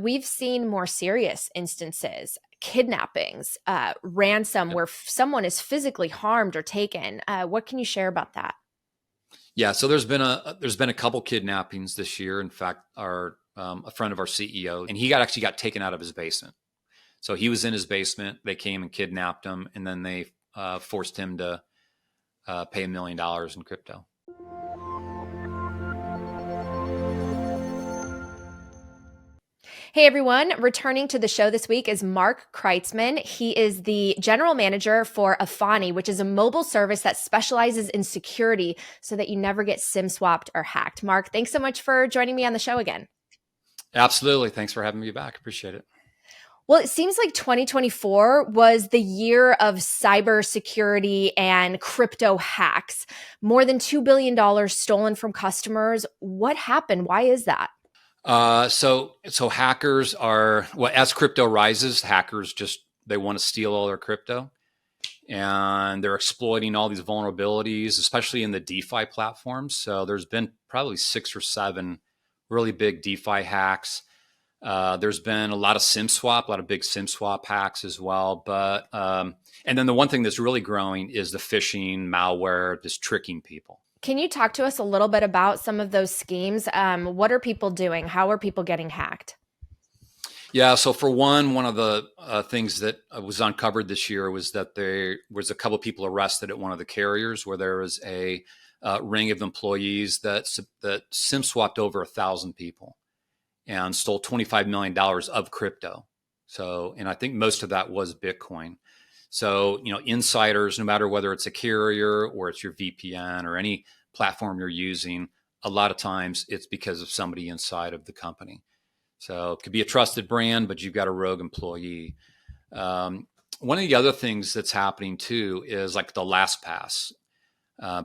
We've seen more serious instances, kidnappings, ransom, where someone is physically harmed or taken. What can you share about that? Yeah, so there's been a couple kidnappings this year. In fact, our a friend of our CEO, and he actually got taken out of his basement. So he was in his basement. They came and kidnapped him, and then they forced him to pay $1 million in crypto. Hey everyone, returning to the show this week is Mark Kreitzman. He is the general manager for Efani, which is a mobile service that specializes in security so that you never get SIM swapped or hacked. Mark, thanks so much for joining me on the show again. Absolutely. Thanks for having me back. Appreciate it. Well, it seems like 2024 was the year of cybersecurity and crypto hacks. More than $2 billion stolen from customers. What happened? Why is that? So hackers are, well, as crypto rises, hackers they want to steal all their crypto, and they're exploiting all these vulnerabilities, especially in the DeFi platforms. So there's been probably 6 or 7 really big DeFi hacks. There's been a lot of big SIM swap hacks as well. But and then the one thing that's really growing is the phishing, malware, just tricking people. Can you talk to us a little bit about some of those schemes? What are people doing? How are people getting hacked? Yeah. So for one of the things that was uncovered this year was that there was a couple of people arrested at one of the carriers where there was a ring of employees that SIM swapped over 1,000 people and stole $25 million of crypto. So, and I think most of that was Bitcoin. So, insiders, no matter whether it's a carrier or it's your VPN or any platform you're using, a lot of times it's because of somebody inside of the company. So it could be a trusted brand, but you've got a rogue employee. One of the other things that's happening too is like the LastPass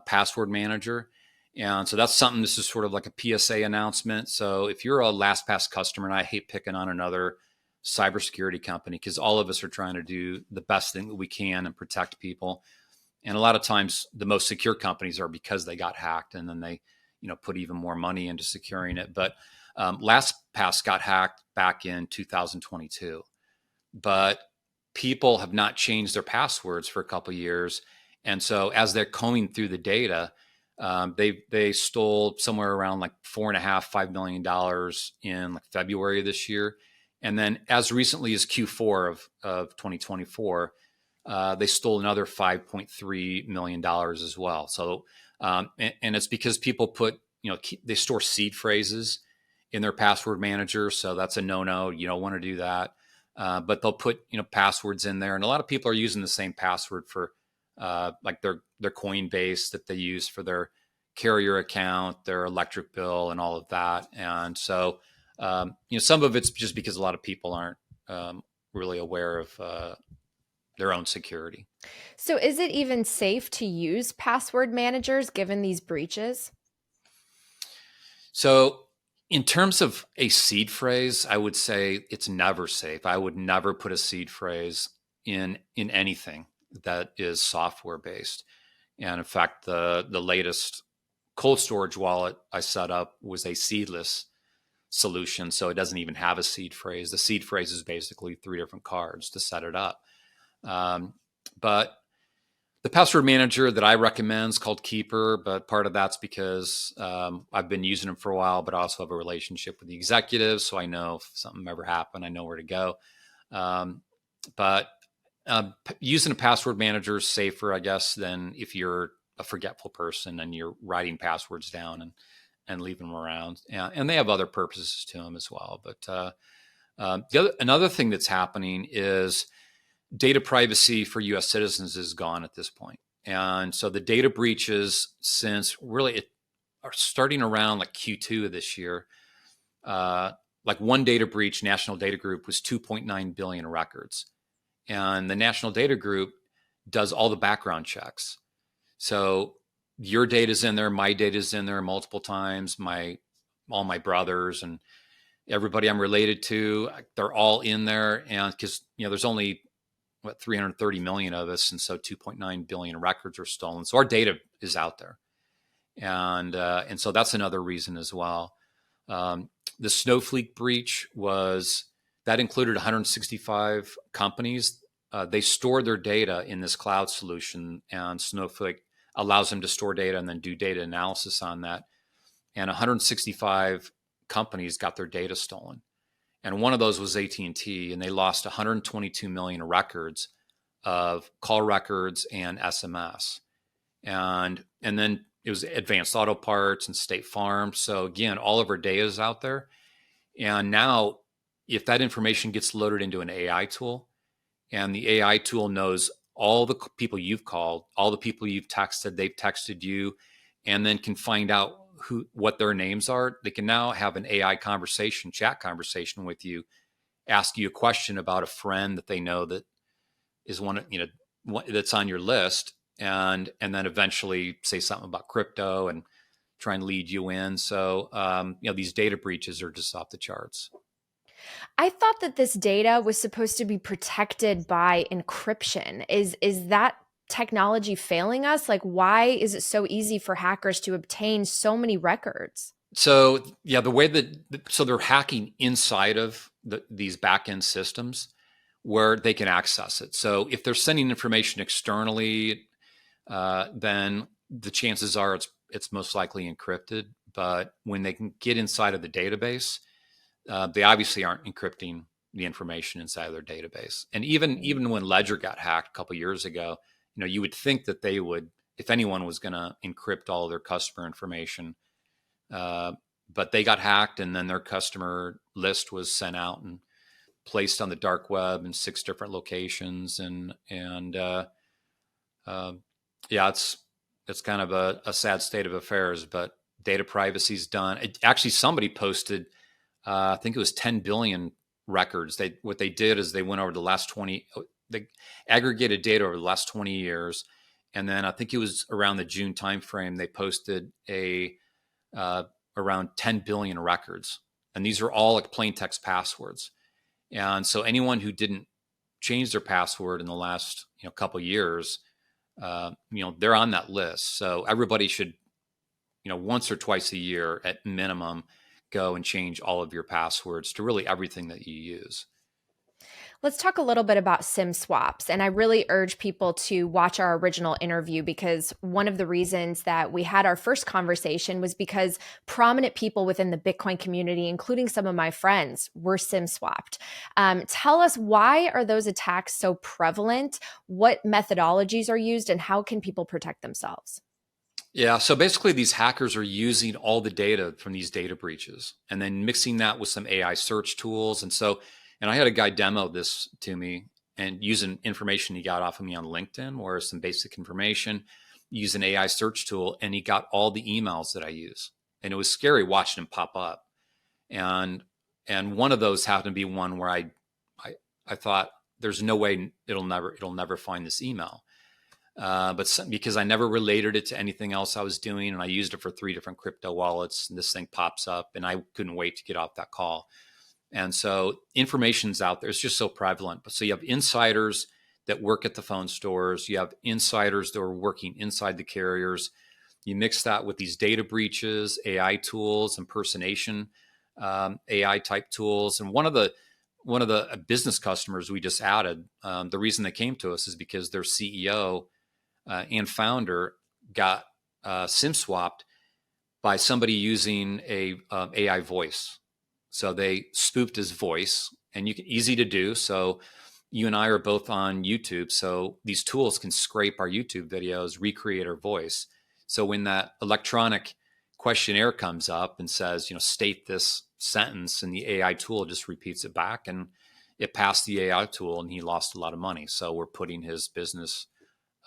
password manager. And so that's something, this is sort of like a PSA announcement. So if you're a LastPass customer, and I hate picking on another cybersecurity company because all of us are trying to do the best thing that we can and protect people. And a lot of times the most secure companies are because they got hacked and then they, put even more money into securing it. But LastPass got hacked back in 2022, but people have not changed their passwords for a couple of years. And so as they're combing through the data, they stole somewhere around like $4.5–5 million in like February of this year. And then as recently as Q4 of 2024, they stole another $5.3 million as well. So, and it's because people they store seed phrases in their password manager. So that's a no-no. You don't want to do that. But they'll put, passwords in there. And a lot of people are using the same password for like their Coinbase that they use for their carrier account, their electric bill, and all of that. And so, some of it's just because a lot of people aren't really aware of their own security. So is it even safe to use password managers given these breaches? So in terms of a seed phrase, I would say it's never safe. I would never put a seed phrase in anything that is software based. And in fact, the latest cold storage wallet I set up was a seedless solution. So it doesn't even have a seed phrase. The seed phrase is basically 3 different cards to set it up. But the password manager that I recommend is called Keeper, but part of that's because I've been using them for a while, but I also have a relationship with the executives. So I know if something ever happened, I know where to go. But using a password manager is safer, I guess, than if you're a forgetful person and you're writing passwords down and leaving them around. And they have other purposes to them as well. But another thing that's happening is data privacy for U.S. citizens is gone at this point. And so the data breaches since really it are starting around like Q2 of this year. Like one data breach, National Data Group, was 2.9 billion records. And the National Data Group does all the background checks. So your data is in there, my data is in there multiple times, all my brothers and everybody I'm related to, they're all in there. And because, there's only 330 million of us. And so 2.9 billion records are stolen. So our data is out there. And so that's another reason as well. the Snowflake breach that included 165 companies. They stored their data in this cloud solution, and Snowflake allows them to store data and then do data analysis on that. And 165 companies got their data stolen. And one of those was AT&T, and they lost 122 million records of call records and SMS. And then it was Advanced Auto Parts and State Farm. So again, all of our data is out there. And now if that information gets loaded into an AI tool, and the AI tool knows all the people you've called, all the people you've texted, they've texted you, and then can find out what their names are, they can now have an AI chat conversation with you, ask you a question about a friend that they know that is that's on your list, and then eventually say something about crypto and try and lead you in. So these data breaches are just off the charts. I thought that this data was supposed to be protected by encryption. Is that technology failing us? Like, why is it so easy for hackers to obtain so many records? So yeah, the way so they're hacking inside of these back-end systems where they can access it. So if they're sending information externally, then the chances are it's most likely encrypted. But when they can get inside of the database, they obviously aren't encrypting the information inside of their database. And even when Ledger got hacked a couple of years ago, you would think that they would, if anyone was going to encrypt all of their customer information, but they got hacked, and then their customer list was sent out and placed on the dark web in 6 different locations. And yeah, it's kind of a sad state of affairs, but data privacy is done. Actually, somebody posted, I think it was 10 billion records. What they did is they went over the last 20, they aggregated data over the last 20 years. And then I think it was around the June timeframe, they posted around 10 billion records. And these are all like plain text passwords. And so anyone who didn't change their password in the last couple of years, they're on that list. So everybody should, once or twice a year at minimum, go and change all of your passwords to really everything that you use. Let's talk a little bit about SIM swaps. And I really urge people to watch our original interview, because one of the reasons that we had our first conversation was because prominent people within the Bitcoin community, including some of my friends, were SIM swapped. Tell us, why are those attacks so prevalent? What methodologies are used, and how can people protect themselves? Yeah, so basically these hackers are using all the data from these data breaches and then mixing that with some AI search tools. And I had a guy demo this to me, and using information he got off of me on LinkedIn, or some basic information, use an AI search tool, and he got all the emails that I use. And it was scary watching them pop up. And one of those happened to be one where I thought, there's no way it'll never find this email. But because I never related it to anything else I was doing, and I used it for 3 different crypto wallets, and this thing pops up, and I couldn't wait to get off that call. And so information's out there. It's just so prevalent. But so you have insiders that work at the phone stores. You have insiders that are working inside the carriers. You mix that with these data breaches, AI tools, impersonation, AI type tools. And one of the business customers we just added, the reason they came to us is because their CEO and founder got SIM swapped by somebody using a AI voice. So they spoofed his voice, and easy to do. So you and I are both on YouTube. So these tools can scrape our YouTube videos, recreate our voice. So when that electronic questionnaire comes up and says, state this sentence, and the AI tool just repeats it back, and it passed the AI tool, and he lost a lot of money. So we're putting his business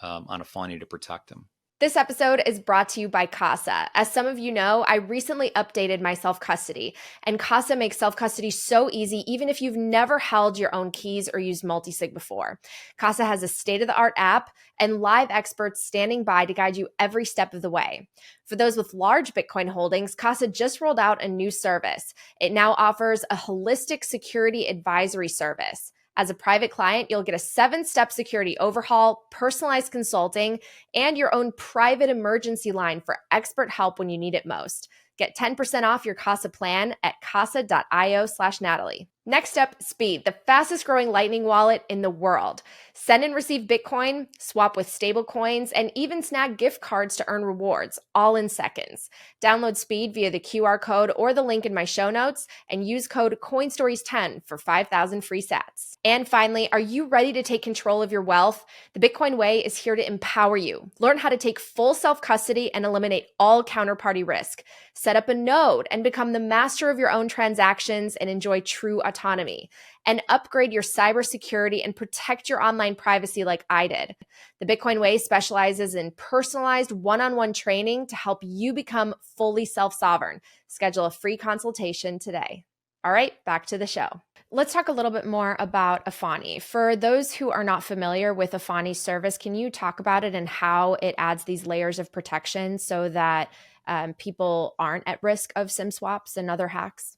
on Efani to protect him. This episode is brought to you by Casa. As some of you know, I recently updated my self-custody, and Casa makes self-custody so easy, even if you've never held your own keys or used multisig before. Casa has a state-of-the-art app and live experts standing by to guide you every step of the way. For those with large Bitcoin holdings, Casa just rolled out a new service. It now offers a holistic security advisory service. As a private client, you'll get a 7-step security overhaul, personalized consulting, and your own private emergency line for expert help when you need it most. Get 10% off your Casa plan at casa.io/Natalie. Next up, Speed, the fastest growing Lightning wallet in the world. Send and receive Bitcoin, swap with stable coins, and even snag gift cards to earn rewards, all in seconds. Download Speed via the QR code or the link in my show notes and use code CoinStories10 for 5,000 free sats. And finally, are you ready to take control of your wealth? The Bitcoin Way is here to empower you. Learn how to take full self-custody and eliminate all counterparty risk. Set up a node and become the master of your own transactions and enjoy true autonomy. And upgrade your cybersecurity and protect your online privacy like I did. The Bitcoin Way specializes in personalized one-on-one training to help you become fully self-sovereign. Schedule a free consultation today. All right, back to the show. Let's talk a little bit more about Efani. For those who are not familiar with Efani's service, can you talk about it and how it adds these layers of protection so that people aren't at risk of SIM swaps and other hacks?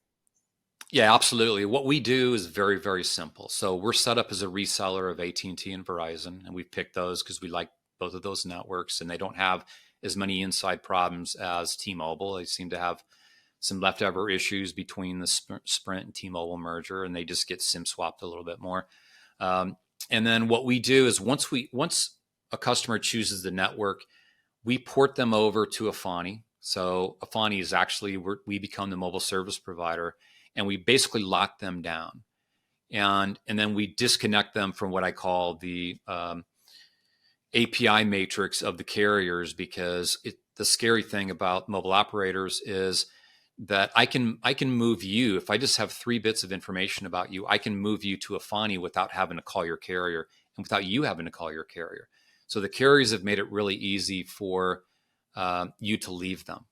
Yeah, absolutely. What we do is very, very simple. So we're set up as a reseller of AT&T and Verizon, and we've picked those because we like both of those networks, and they don't have as many inside problems as T-Mobile. They seem to have some leftover issues between the Sprint and T-Mobile merger, and they just get SIM swapped a little bit more. And then what we do is once a customer chooses the network, we port them over to Efani. So Efani is actually we become the mobile service provider, and we basically lock them down, and then we disconnect them from what I call the API matrix of the carriers, because the scary thing about mobile operators is that I can move you. If I just have 3 bits of information about you, I can move you to Efani without having to call your carrier and without you having to call your carrier. So the carriers have made it really easy for you to leave them.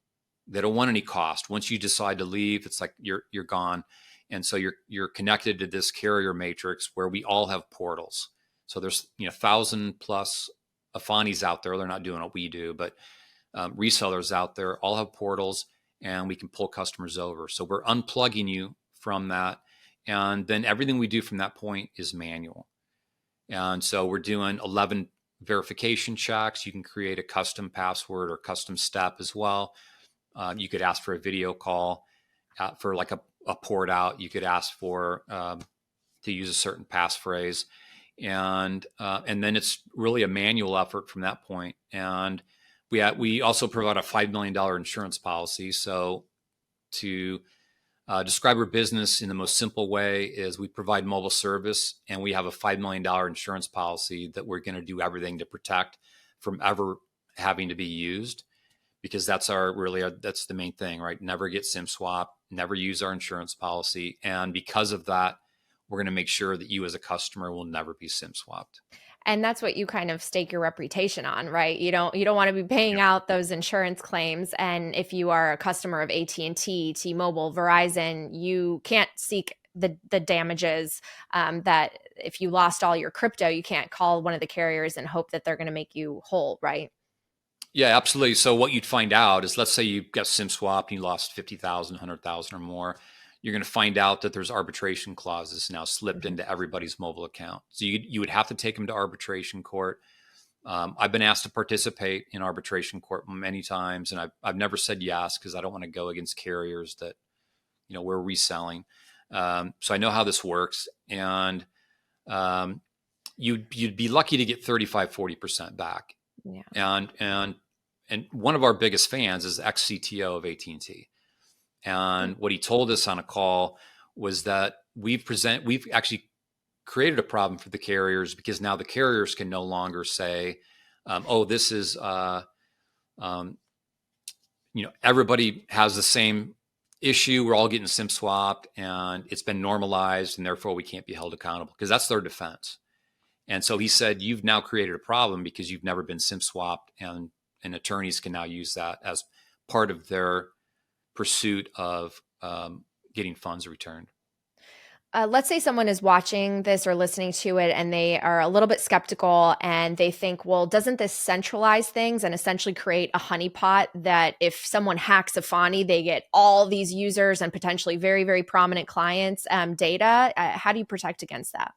They don't want any cost. Once you decide to leave, it's like you're gone. And so you're connected to this carrier matrix where we all have portals. So there's 1,000 plus Efanis out there. They're not doing what we do, but resellers out there all have portals, and we can pull customers over. So we're unplugging you from that. And then everything we do from that point is manual. And so we're doing 11 verification checks. You can create a custom password or custom step as well. You could ask for a video call for like a port out. You could ask for to use a certain passphrase, and then it's really a manual effort from that point. And we also provide a $5 million insurance policy. So to describe our business in the most simple way is we provide mobile service, and we have a $5 million insurance policy that we're going to do everything to protect from ever having to be used. Because that's that's the main thing, right? Never get SIM swap, never use our insurance policy. And because of that, we're going to make sure that you as a customer will never be SIM swapped. And that's what you kind of stake your reputation on, right? You don't want to be paying out those insurance claims. And if you are a customer of AT&T, T-Mobile, Verizon, you can't seek the damages that if you lost all your crypto, you can't call one of the carriers and hope that they're going to make you whole, right? Yeah, absolutely. So what you'd find out is, let's say you got SIM swapped and you lost 50,000, 100,000 or more. You're going to find out that there's arbitration clauses now slipped into everybody's mobile account. So you would have to take them to arbitration court. I've been asked to participate in arbitration court many times, and I've never said yes because I don't want to go against carriers that we're reselling. So I know how this works, and you'd be lucky to get 35-40% back. Yeah. And one of our biggest fans is the ex-CTO of AT&T. And what he told us on a call was that we've actually created a problem for the carriers, because now the carriers can no longer say, this is, everybody has the same issue. We're all getting SIM swapped and it's been normalized, and therefore we can't be held accountable, because that's their defense. And so he said, you've now created a problem because you've never been SIM swapped, and attorneys can now use that as part of their pursuit of getting funds returned. Let's say someone is watching this or listening to it and they are a little bit skeptical and they think, well, doesn't this centralize things and essentially create a honeypot that if someone hacks Efani, they get all these users and potentially very, very prominent clients' data? How do you protect against that?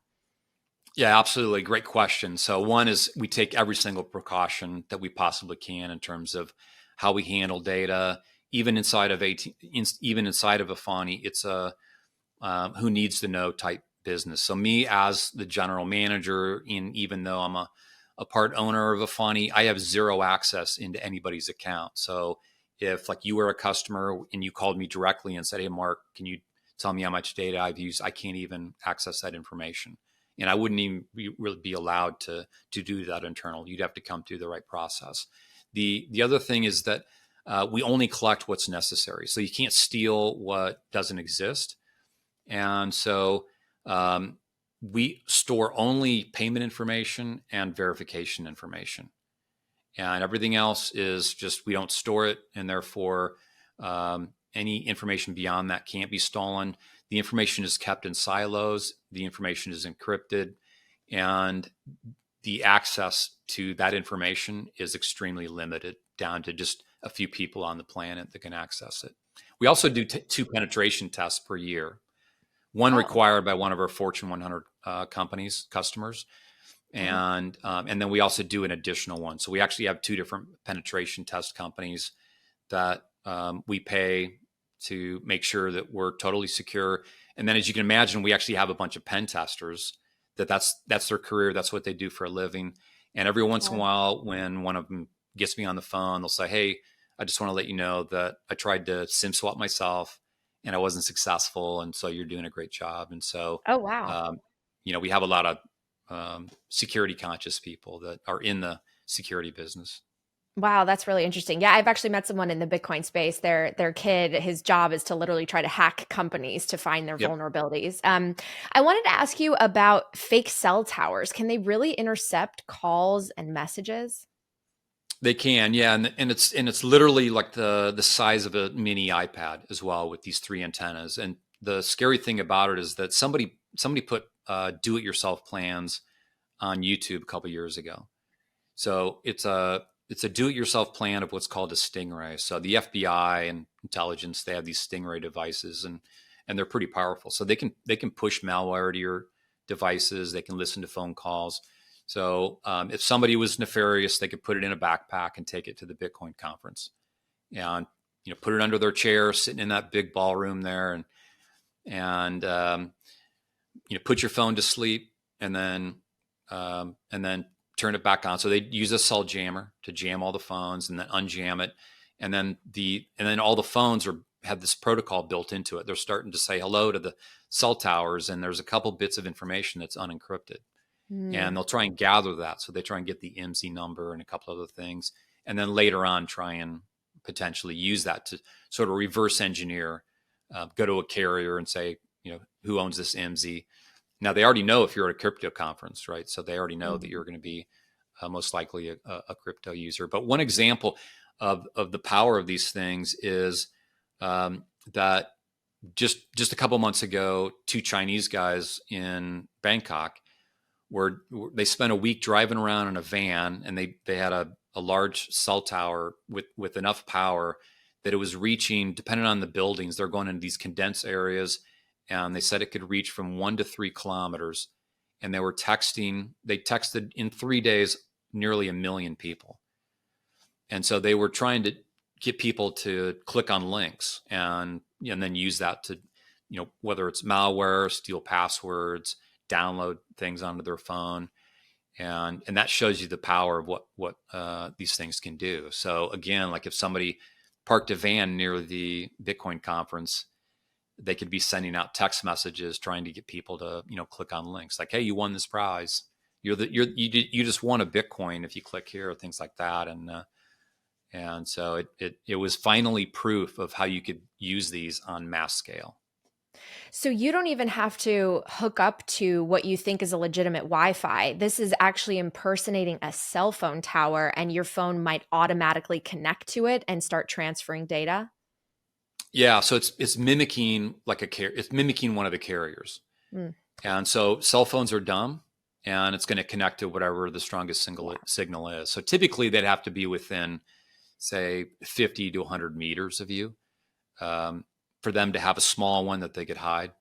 Yeah, absolutely. Great question. So one is we take every single precaution that we possibly can in terms of how we handle data, even inside of even inside of Efani, it's a who needs to know type business. So me as the general manager, even though I'm a part owner of Efani, I have zero access into anybody's account. So if like you were a customer and you called me directly and said, "Hey, Mark, can you tell me how much data I've used?" I can't even access that information, and I wouldn't even really be allowed to do that internal. You'd have to come through the right process. The other thing is that we only collect what's necessary, so you can't steal what doesn't exist. And so we store only payment information and verification information. And everything else is just, we don't store it. And therefore, any information beyond that can't be stolen. The information is kept in silos. The information is encrypted. And the access to that information is extremely limited, down to just a few people on the planet that can access it. We also do 2 penetration tests per year. One Oh, required by one of our Fortune 100 companies, customers, mhm. and then we also do an additional one. So we actually have 2 different penetration test companies that we pay to make sure that we're totally secure. And then, as you can imagine, we actually have a bunch of pen testers that's their career. That's what they do for a living. And every once in a Oh, while, when one of them gets me on the phone, they'll say, "Hey, I just want to let you know that I tried to SIM swap myself and I wasn't successful. And so you're doing a great job." And so, oh, wow. um, we have a lot of security conscious people that are in the security business. Wow, that's really interesting. Yeah, I've actually met someone in the Bitcoin space. Their kid, his job is to literally try to hack companies to find their Yep. vulnerabilities. I wanted to ask you about fake cell towers. Can they really intercept calls and messages? They can, yeah, and it's literally like the size of a mini iPad as well, with these 3 antennas. And the scary thing about it is that somebody put do-it-yourself plans on YouTube a couple years ago. So it's a do-it-yourself plan of what's called a stingray. So the FBI and intelligence, they have these stingray devices, and they're pretty powerful. So they can push malware to your devices. They can listen to phone calls. So if somebody was nefarious, they could put it in a backpack and take it to the Bitcoin conference, and put it under their chair, sitting in that big ballroom there, and put your phone to sleep, and then turn it back on. So they use a cell jammer to jam all the phones and then unjam it. And then all the phones have this protocol built into it. They're starting to say hello to the cell towers, and there's a couple bits of information that's unencrypted. Hmm. And they'll try and gather that. So they try and get the IMSI number and a couple other things. And then later on, try and potentially use that to sort of reverse engineer, go to a carrier and say, who owns this IMSI? Now, they already know if you're at a crypto conference, right? So they already know that Mhm. you're going to be most likely a crypto user. But one example of the power of these things is that just a couple months ago, 2 Chinese guys in Bangkok they spent a week driving around in a van, and they had a large cell tower with enough power that it was reaching, depending on the buildings, they're going into these condensed areas, and they said it could reach from 1 to 3 kilometers. And they texted in 3 days nearly 1 million people. And so they were trying to get people to click on links, and then use that to, whether it's malware, steal passwords, download things onto their phone. And that shows you the power of what these things can do. So again, like if somebody parked a van near the Bitcoin conference, they could be sending out text messages trying to get people to click on links like, "Hey, you won this prize. You just won a Bitcoin if you click here," things like that. And so it was finally proof of how you could use these on mass scale. So you don't even have to hook up to what you think is a legitimate Wi-Fi. This is actually impersonating a cell phone tower, and your phone might automatically connect to it and start transferring data. Yeah, so it's mimicking it's mimicking one of the carriers. Mm, And so cell phones are dumb, and it's going to connect to whatever the strongest yeah. signal is. So typically they'd have to be within, say, 50 to 100 meters of you, um, for them to have a small one that they could hide.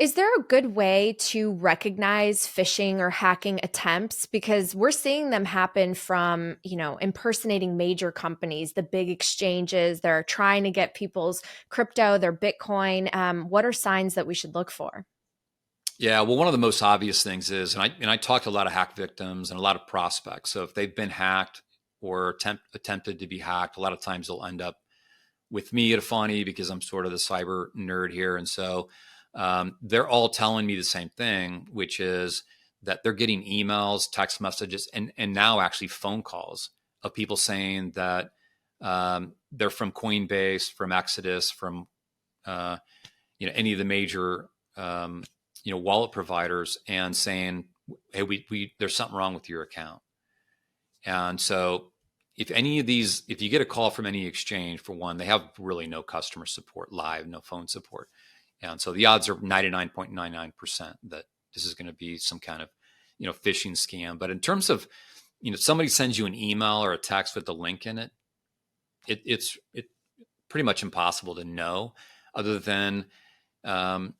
Is there a good way to recognize phishing or hacking attempts? Because we're seeing them happen from, impersonating major companies, the big exchanges. They're trying to get people's crypto, their Bitcoin. What are signs that we should look for? Yeah, well, one of the most obvious things is, and I talk to a lot of hack victims and a lot of prospects. So if they've been hacked or attempted to be hacked, a lot of times they'll end up with me at Efani because I'm sort of the cyber nerd here, and so they're all telling me the same thing, which is that they're getting emails, text messages, and now actually phone calls of people saying that they're from Coinbase, from Exodus, from uh, any of the major wallet providers, and saying, "Hey, we there's something wrong with your account." And so, if you get a call from any exchange, for one, they have really no customer support live, no phone support, and so the odds are 99.99% that this is going to be some kind of phishing scam. But in terms of somebody sends you an email or a text with a link in it, it's pretty much impossible to know, other than um,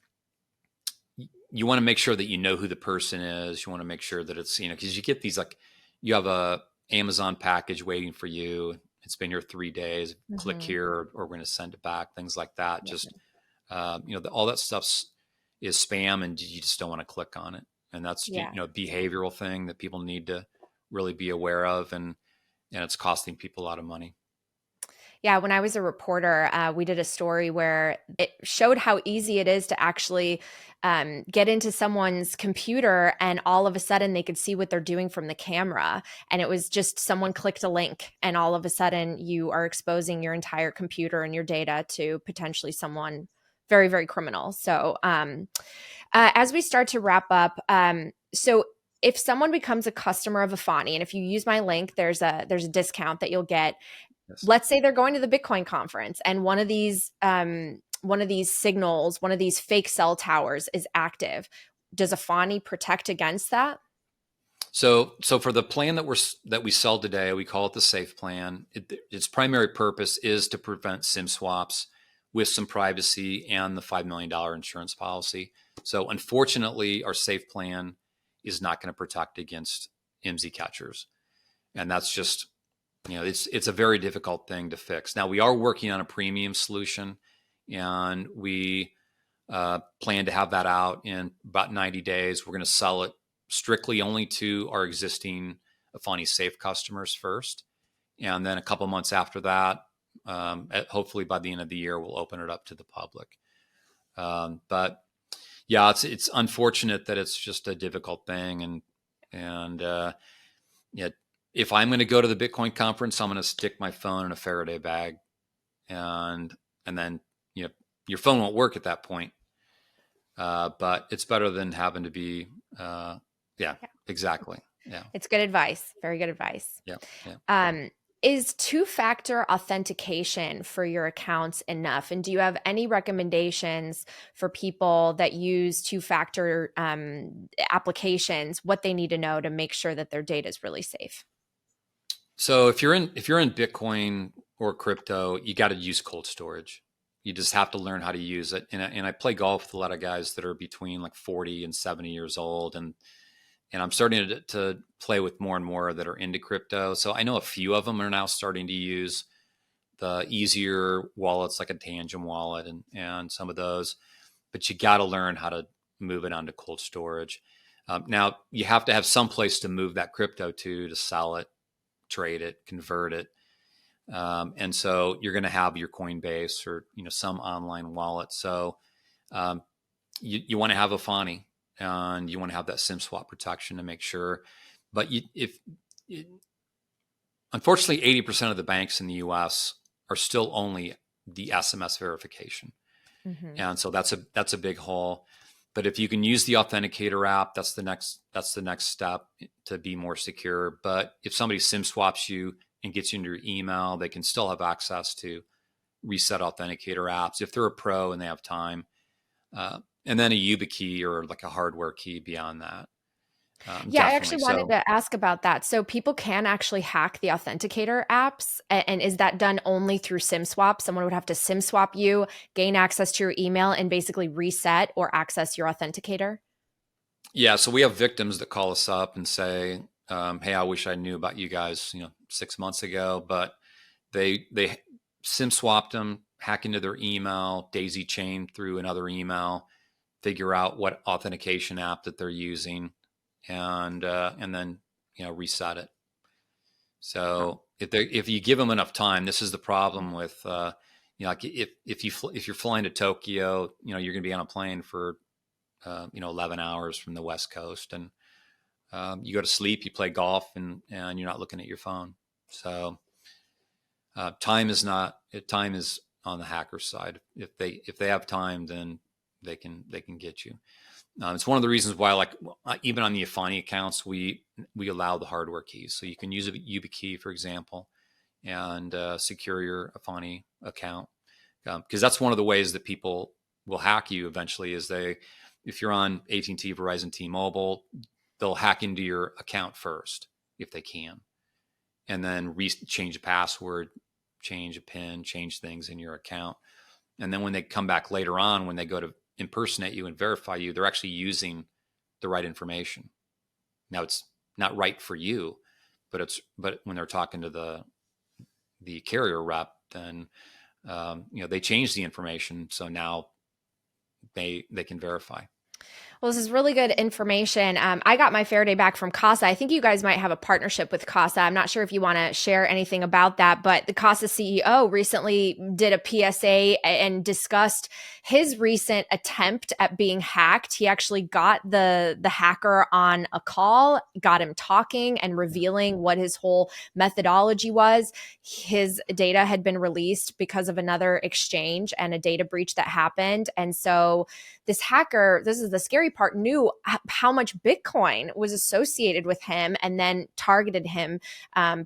you want to make sure that you know who the person is. You want to make sure that it's, because you get these, like, you have a Amazon package waiting for you. It's been here 3 days. Click Hmm. here, or we're going to send it back. Things like that. Yeah. Just all that stuff is spam, and you just don't want to click on it. And that's Yeah. a behavioral thing that people need to really be aware of, and it's costing people a lot of money. Yeah, when I was a reporter, we did a story where it showed how easy it is to actually get into someone's computer, and all of a sudden they could see what they're doing from the camera. And it was just someone clicked a link, and all of a sudden you are exposing your entire computer and your data to potentially someone very, very criminal. So, as we start to wrap up, so if someone becomes a customer of Afani, and if you use my link, there's a discount that you'll get. Yes. Let's say they're going to the Bitcoin conference, and one of these signals, one of these fake cell towers is active. Does Afani protect against that? So for the plan that we sell today, we call it the Safe Plan. Its primary purpose is to prevent SIM swaps with some privacy and the $5 million insurance policy. So unfortunately, our Safe Plan is not going to protect against IMSI catchers, and that's just it's a very difficult thing to fix. Now we are working on a premium solution, and we plan to have that out in about 90 days. We're going to sell it strictly only to our existing Afani Safe customers first. And then a couple months after that, hopefully by the end of the year, we'll open it up to the public. But yeah, it's unfortunate that it's just a difficult thing. And yeah, if I'm going to go to the Bitcoin conference, I'm going to stick my phone in a Faraday bag, and then your phone won't work at that point. But it's better than having to be, yeah, Yeah. exactly. Yeah. It's good advice. Very good advice. Yeah. Yeah. Um, is two-factor authentication for your accounts enough? And do you have any recommendations for people that use two-factor applications, what they need to know to make sure that their data is really safe? So if you're in Bitcoin or crypto, you got to use cold storage. You just have to learn how to use it. And I play golf with a lot of guys that are between like 40 and 70 years old, and I'm starting to play with more and more that are into crypto. So I know a few of them are now starting to use the easier wallets like a Tangent wallet and some of those, but you got to learn how to move it onto cold storage. Now you have to have some place to move that crypto to sell it, trade it, convert it. And so you're going to have your Coinbase or some online wallet. So um, you want to have a Fani, and you want to have that SIM swap protection to make sure. But if unfortunately 80% of the banks in the U.S. are still only the SMS verification, Hmm. and so that's a big hole. But if you can use the authenticator app, that's the next step to be more secure. But if somebody SIM swaps you and gets you into your email, they can still have access to reset authenticator apps if they're a pro and they have time. And then a YubiKey or like a hardware key beyond that. Yeah, I Definitely. actually wanted So to ask about that. So people can actually hack the authenticator apps, and is that done only through SIM swap? Someone would have to SIM swap you, gain access to your email, and basically reset or access your authenticator? yeah, so we have victims that call us up and say, "Hey, I wish I knew about you guys, 6 months ago," but they SIM swapped them, hack into their email, daisy chain through another email, figure out what authentication app that they're using, and then reset it. Wow. So if you give them enough time, this is the problem with like if you're flying to Tokyo, you're going to be on a plane for 11 hours from the West Coast, and you go to sleep, you play golf, and you're not looking at your phone. So time is on the hacker's side. If they have time, then they can get you. It's one of the reasons why, like even on the Efani accounts, we allow the hardware keys, so you can use a YubiKey, for example, and secure your Efani account, because that's one of the ways that people will hack you eventually. If you're on AT&T, Verizon, T-Mobile, they'll hack into your account first if they can, and then change a password, change a PIN, change things in your account. And then when they come back later on, when they go to impersonate you and verify you, they're actually using the right information. Now it's not right for you, but when they're talking to the carrier rep, then they change the information, so now they can verify. Well, this is really good information. I got my Faraday back from Casa. I think you guys might have a partnership with Casa. I'm not sure if you want to share anything about that, but the Casa CEO recently did a PSA and discussed his recent attempt at being hacked. He actually got the hacker on a call, got him talking and revealing what his whole methodology was. His data had been released because of another exchange and a data breach that happened. And so this hacker, this is the scary part, knew how much Bitcoin was associated with him and then targeted him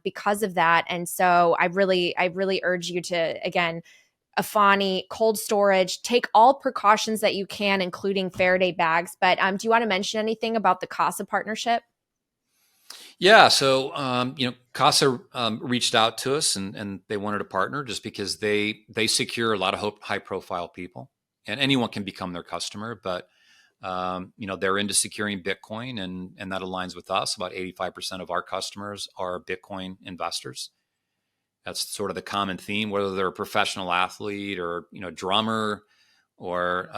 because of that. And so I really urge you to, again, Efani, cold storage, take all precautions that you can, including Faraday bags. But do you want to mention anything about the CASA partnership? Yeah, so Casa reached out to us, and they wanted a partner just because they secure a lot of high profile people, and anyone can become their customer. But they're into securing Bitcoin, and that aligns with us. About 85% of our customers are Bitcoin investors. That's sort of the common theme, whether they're a professional athlete or drummer or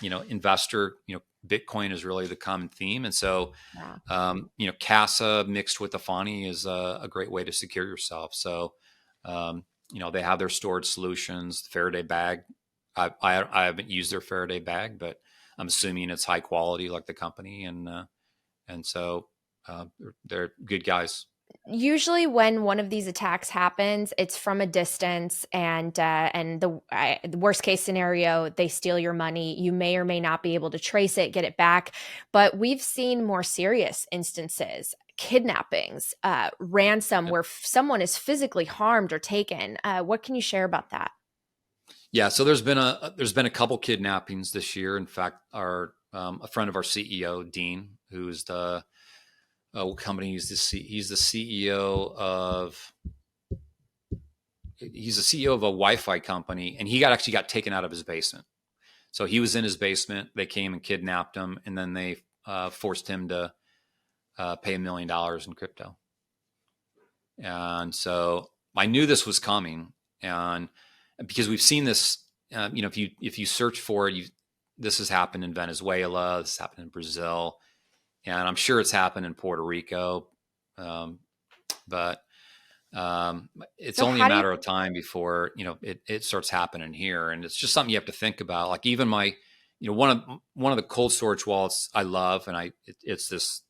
investor. Bitcoin is really the common theme, and so Yeah. Casa mixed with Efani is a great way to secure yourself. So they have their storage solutions. The Faraday bag, I haven't used their Faraday bag, but I'm assuming it's high quality, like the company, and so they're good guys. Usually when one of these attacks happens, it's from a distance, and the worst case scenario, they steal your money. You may or may not be able to trace it, get it back. But we've seen more serious instances, kidnappings, ransom, Yep. where someone is physically harmed or taken. What can you share about that? Yeah, so there's been a couple kidnappings this year. In fact, our a friend of our CEO, Dean, who's the what company he's the CEO of he's the CEO of a Wi-Fi company, and he actually got taken out of his basement. So he was in his basement. They came and kidnapped him, and then they forced him to pay $1 million in crypto. And so I knew this was coming, and because we've seen this, if you search for it, this has happened in Venezuela, this has happened in Brazil, and I'm sure it's happened in Puerto Rico, but it's So only a how do you matter of time before it starts happening here, and it's just something you have to think about. Like even my, one of the cold storage wallets I love, and it's this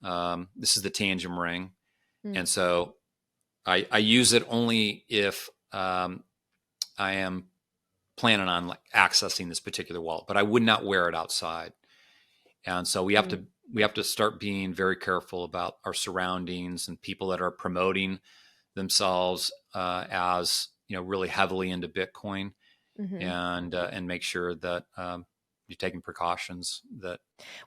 this is the Tangem ring, Hmm. and so I use it only if I am planning on like accessing this particular wallet, but I would not wear it outside. And so we have to start being very careful about our surroundings and people that are promoting themselves as really heavily into Bitcoin, Mhm. and make sure that you're taking precautions that.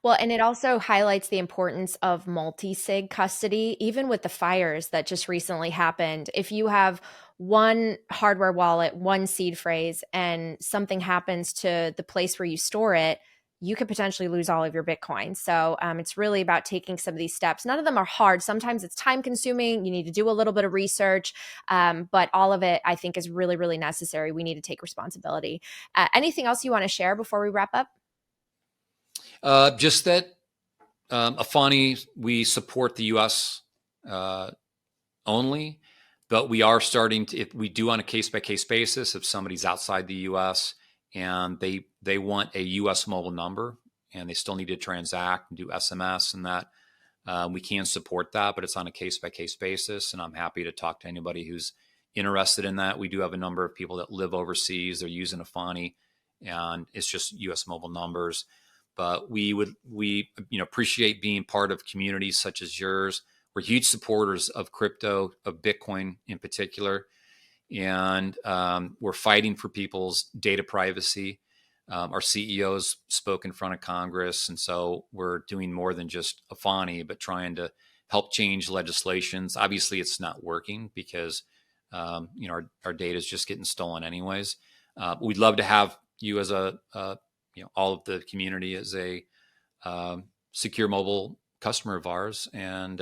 Well, and it also highlights the importance of multi-sig custody, even with the fires that just recently happened. If you have one hardware wallet, one seed phrase, and something happens to the place where you store it, you could potentially lose all of your Bitcoin. So it's really about taking some of these steps. None of them are hard. Sometimes it's time consuming. You need to do a little bit of research, but all of it, I think, is really, really necessary. We need to take responsibility. Anything else you want to share before we wrap up? Just that Efani, we support the U.S. Only, but we are starting to, if we do on a case-by-case basis, if somebody's outside the U.S. and they want a U.S. mobile number and they still need to transact and do SMS and that, we can support that, but it's on a case-by-case basis, and I'm happy to talk to anybody who's interested in that. We do have a number of people that live overseas. They're using Efani, and it's just U.S. mobile numbers. But we appreciate being part of communities such as yours. We're huge supporters of crypto, of Bitcoin in particular, and we're fighting for people's data privacy. Our CEOs spoke in front of Congress, and so we're doing more than just Efani, but trying to help change legislations. Obviously, it's not working because our data is just getting stolen anyways. We'd love to have you as all of the community as a secure mobile customer of ours, and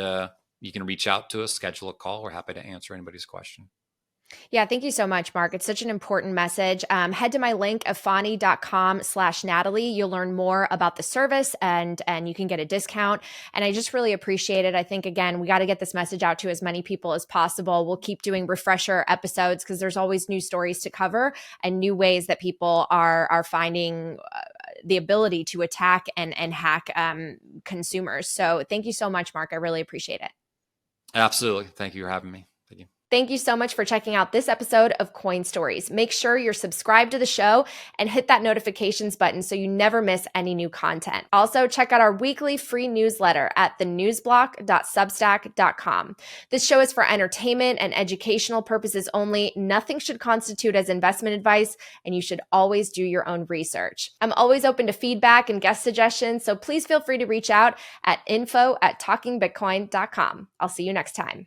you can reach out to us, schedule a call. We're happy to answer anybody's question. Yeah, thank you so much, Mark. It's such an important message. Head to my link, efani.com/Natalie. You'll learn more about the service and you can get a discount. And I just really appreciate it. I think, again, we got to get this message out to as many people as possible. We'll keep doing refresher episodes because there's always new stories to cover and new ways that people are finding the ability to attack and hack consumers. So thank you so much, Mark. I really appreciate it. Absolutely. Thank you for having me. Thank you. Thank you so much for checking out this episode of CoinStories. Make sure you're subscribed to the show and hit that notifications button so you never miss any new content. Also, check out our weekly free newsletter at thenewsblock.substack.com. This show is for entertainment and educational purposes only. Nothing should constitute as investment advice, and you should always do your own research. I'm always open to feedback and guest suggestions, so please feel free to reach out at info@talkingbitcoin.com. I'll see you next time.